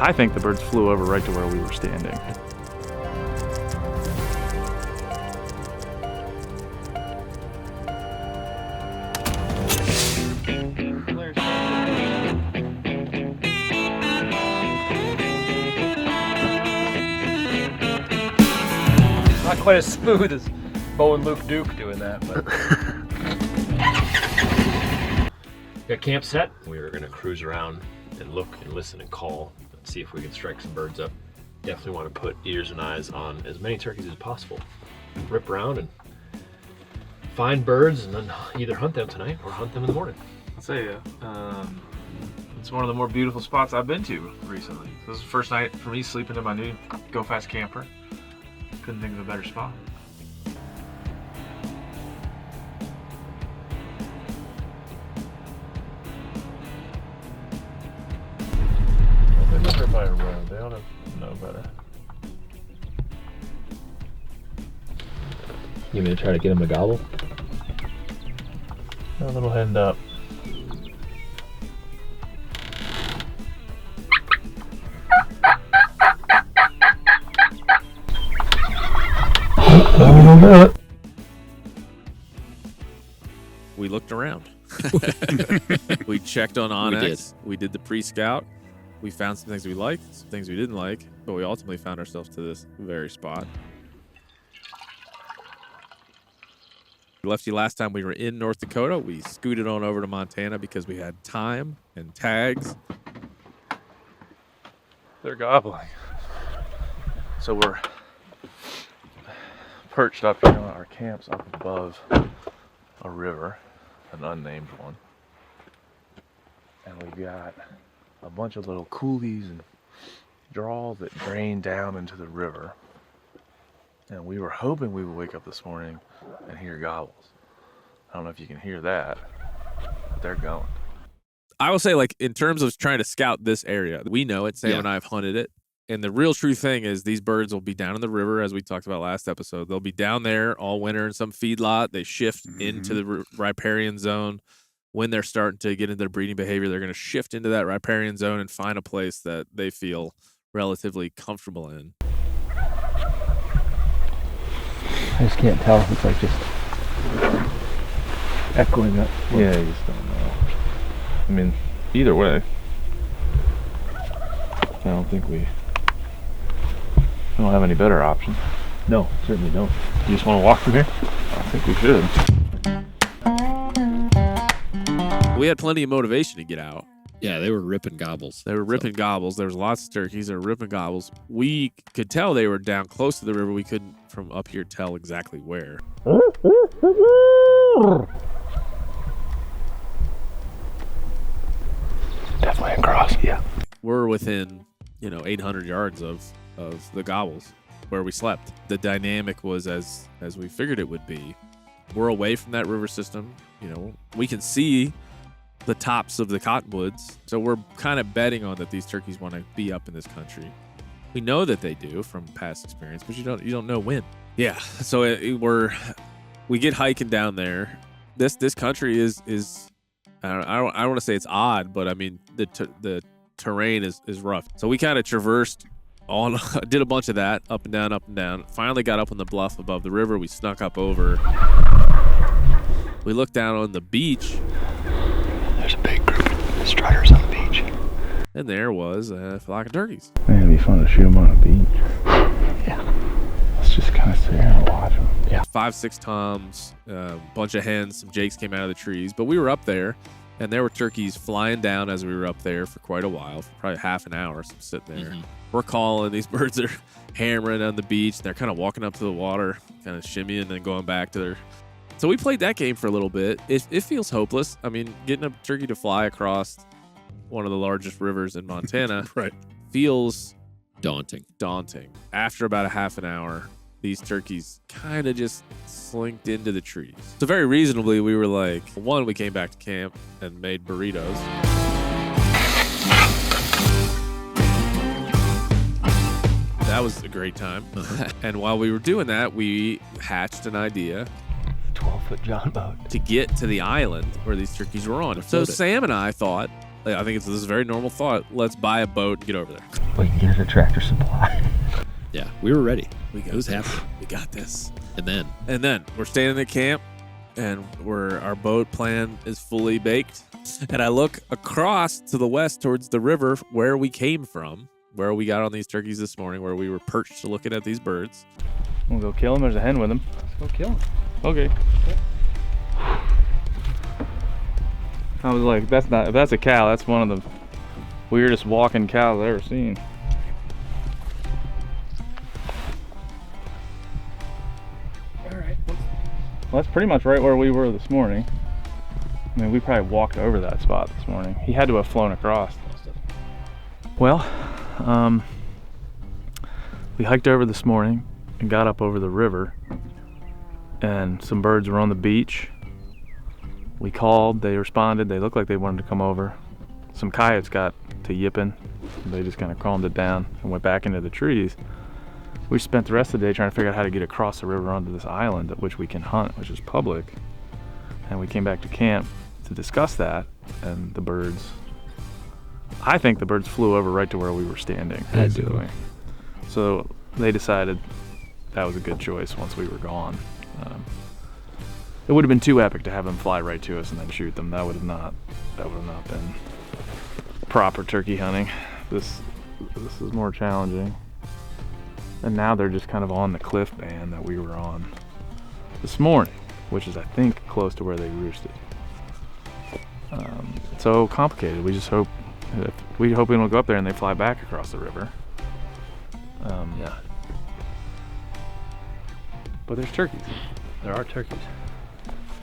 I think the birds flew over right to where we were standing. Not quite as smooth as Bo and Luke Duke doing that, but. Got camp set. We were gonna cruise around and look and listen and call and see if we can strike some birds up. Definitely want to put ears and eyes on as many turkeys as possible. Rip around and find birds and then either hunt them tonight or hunt them in the morning. I'll tell you, it's one of the more beautiful spots I've been to recently. This is the first night for me sleeping in my new Go Fast camper. Couldn't think of a better spot. They live right by a road. They ought to know better. You gonna try to get them to gobble? A little hand up. We looked around. We checked on Onyx. We did the pre-scout. We found some things we liked, some things we didn't like, but we ultimately found ourselves to this very spot. We left you last time we were in North Dakota. We scooted on over to Montana because we had time and tags. They're gobbling. So we're perched up here. Our camp's up above a river, an unnamed one. And we've got a bunch of little coulees and draws that drain down into the river. And we were hoping we would wake up this morning and hear gobbles. I don't know if you can hear that, but they're going. I will say, like, in terms of trying to scout this area, we know it. Sam and I have hunted it. And the real true thing is these birds will be down in the river, as we talked about last episode. They'll be down there all winter in some feedlot. They shift into the riparian zone. When they're starting to get into their breeding behavior, they're going to shift into that riparian zone and find a place that they feel relatively comfortable in. I just can't tell if it's like just echoing up. Yeah, you just don't know. I mean, either way, I don't think we don't have any better option. No, certainly don't. You just want to walk through here? I think we should. We had plenty of motivation to get out. Yeah, they were ripping gobbles. They were ripping gobbles. There was lots of turkeys. They were ripping gobbles. We could tell they were down close to the river. We couldn't, from up here, tell exactly where. Definitely across. Yeah. We're within, 800 yards of the gobbles where we slept. The dynamic was as we figured it would be. We're away from that river system. We can see the tops of the cottonwoods. So we're kind of betting on that these turkeys want to be up in this country. We know that they do from past experience, but you don't know when. Yeah. So we get hiking down there. This country is I don't want to say it's odd, but I mean the terrain is rough. So we kind of traversed did a bunch of that up and down. Finally got up on the bluff above the river. We snuck up over. We looked down on the beach. There's a big group of strutters on the beach. And there was a flock of turkeys. Man, it'd be fun to shoot them on a beach. Yeah. Let's just kind of sit here and watch them. Yeah. 5-6 toms, bunch of hens, some jakes came out of the trees. But we were up there, and there were turkeys flying down as we were up there for quite a while, for probably half an hour, so sitting there. We're calling. These birds are hammering on the beach. And they're kind of walking up to the water, kind of shimmying and then going back to their... So we played that game for a little bit. It feels hopeless. I mean, getting a turkey to fly across one of the largest rivers in Montana feels daunting. After about a half an hour, these turkeys kind of just slinked into the trees. So very reasonably, we were like, one, we came back to camp and made burritos. That was a great time. And while we were doing that, we hatched an idea 12-foot John boat. to get to the island where these turkeys were on. So Sam and I thought, I think this is a very normal thought. Let's buy a boat and get over there. We can get a tractor supply. Yeah, we were ready. We got It was this. happening. We got this. And then We're standing at camp, and our boat plan is fully baked. And I look across to the west towards the river where we came from, where we got on these turkeys this morning, where we were perched looking at these birds. We'll go kill him. There's a hen with him. Let's go kill him. Okay. I was like, if that's a cow, that's one of the weirdest walking cows I've ever seen. Alright. Well, that's pretty much right where we were this morning. I mean, we probably walked over that spot this morning. He had to have flown across. Well, we hiked over this morning and got up over the river, and some birds were on the beach. We called, they responded, they looked like they wanted to come over. Some coyotes got to yipping, they just kind of calmed it down and went back into the trees. We spent the rest of the day trying to figure out how to get across the river onto this island at which we can hunt, which is public. And we came back to camp to discuss that, and the birds, I think the birds flew over right to where we were standing. Basically. So they decided that was a good choice once we were gone. It would have been too epic to have them fly right to us and then shoot them. That would have not been proper turkey hunting. This is more challenging. And now they're just kind of on the cliff band that we were on this morning, which is, I think, close to where they roosted. So complicated. We just hope we don't go up there and they fly back across the river. Yeah, But there's turkeys. there are turkeys.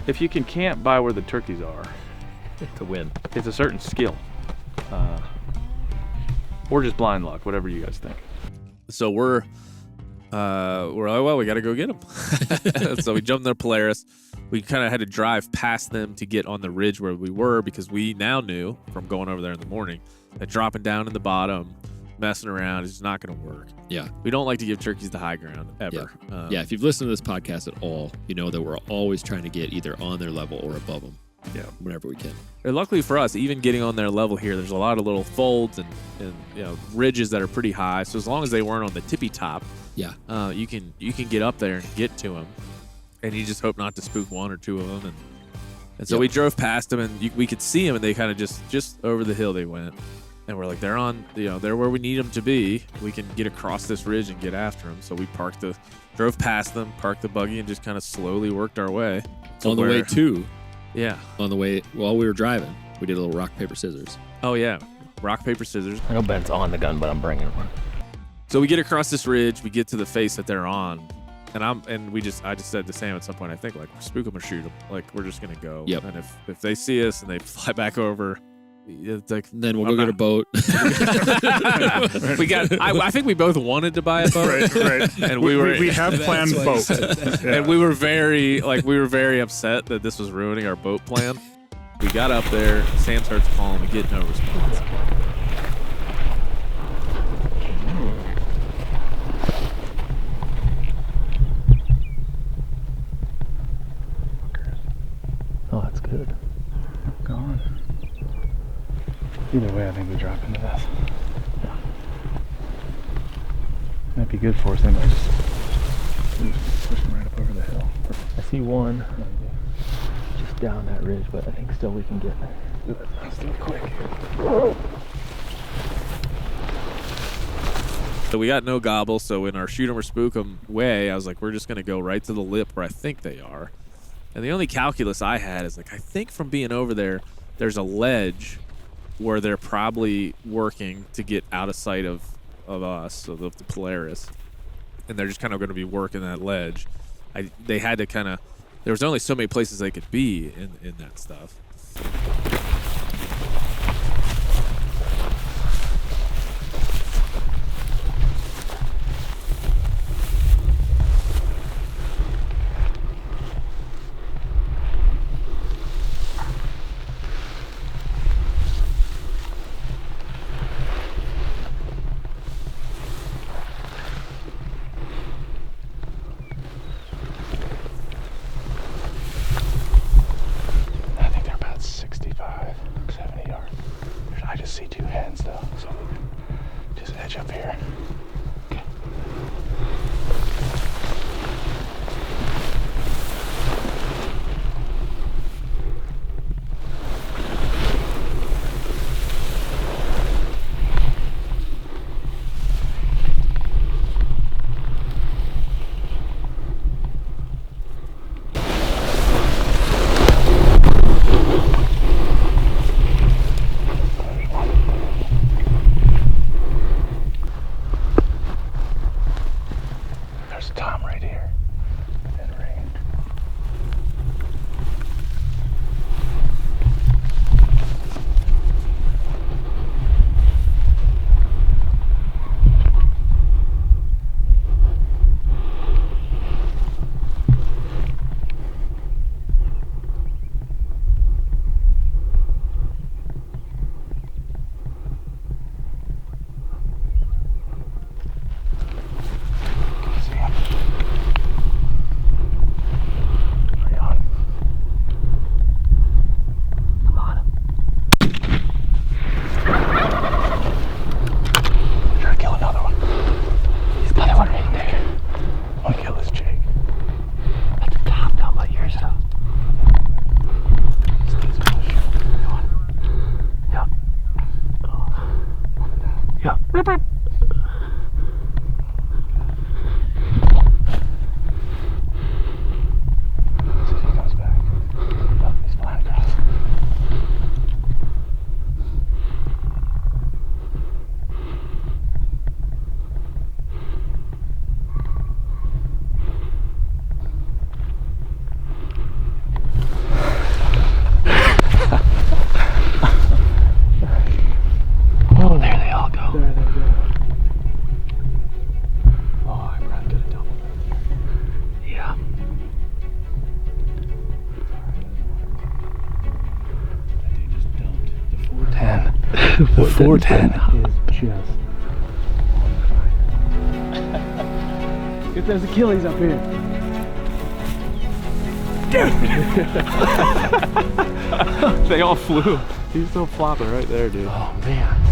If you can camp by where the turkeys are, To win. it's a certain skill. Or just blind luck, whatever you guys think. So we're like, well, we got to go get them. So we jumped their Polaris. We kind of had to drive past them to get on the ridge where we were, because we now knew from going over there in the morning that dropping down in the bottom, messing around is not going to work. Yeah. We don't like to give turkeys the high ground ever. Yeah, if you've listened to this podcast at all, you know that we're always trying to get either on their level or above them. Yeah. Whenever we can. And luckily for us, even getting on their level here, there's a lot of little folds and ridges that are pretty high. So as long as they weren't on the tippy top, Yeah. you can get up there and get to them, and you just hope not to spook one or two of them. And so Yep. we drove past them, and we could see them, and they kind of just over the hill they went, and we're like, they're on, they're where we need them to be. We can get across this ridge and get after them. So we drove past them, parked the buggy, and just kind of slowly worked our way. to On the way where- to, Yeah. while we were driving, we did a little rock, paper, scissors. Oh yeah. Rock, paper, scissors. I know Ben's on the gun, but I'm bringing one. So we get across this ridge, we get to the face that they're on, and I just said to Sam at some point, I think, like, spook them or shoot them. Like, we're just gonna go. Yep. And if they see us and they fly back over, it's like, Then we'll I'm go get a not- boat. I think we both wanted to buy a boat. Right. And we have planned both. and we were very upset that this was ruining our boat plan. We got up there, Sam starts calling, we get no response. Oh, that's good. Gone. Either way, I think we drop into this. Might be good for us. They might just push them right up over the hill. I see one just down that ridge, but I think still we can get Let's do it quick. So we got no gobble, so in our shoot 'em or spook 'em way, I was like, we're just going to go right to the lip where I think they are. And the only calculus I had is, like, I think from being over there, there's a ledge where they're probably working to get out of sight of us, of the Polaris. And they're just kind of going to be working that ledge. They had to kind of, there was only so many places they could be in that stuff. I think they're about 65. I'm right here. In range. Oh, there they all go. There they go. Oh, I probably could have doubled right there. Yeah. That dude just dumped the 410. The 410 is just on fire. Get those Achilles up here. They all flew. He's still flopping right there, dude. Oh, man.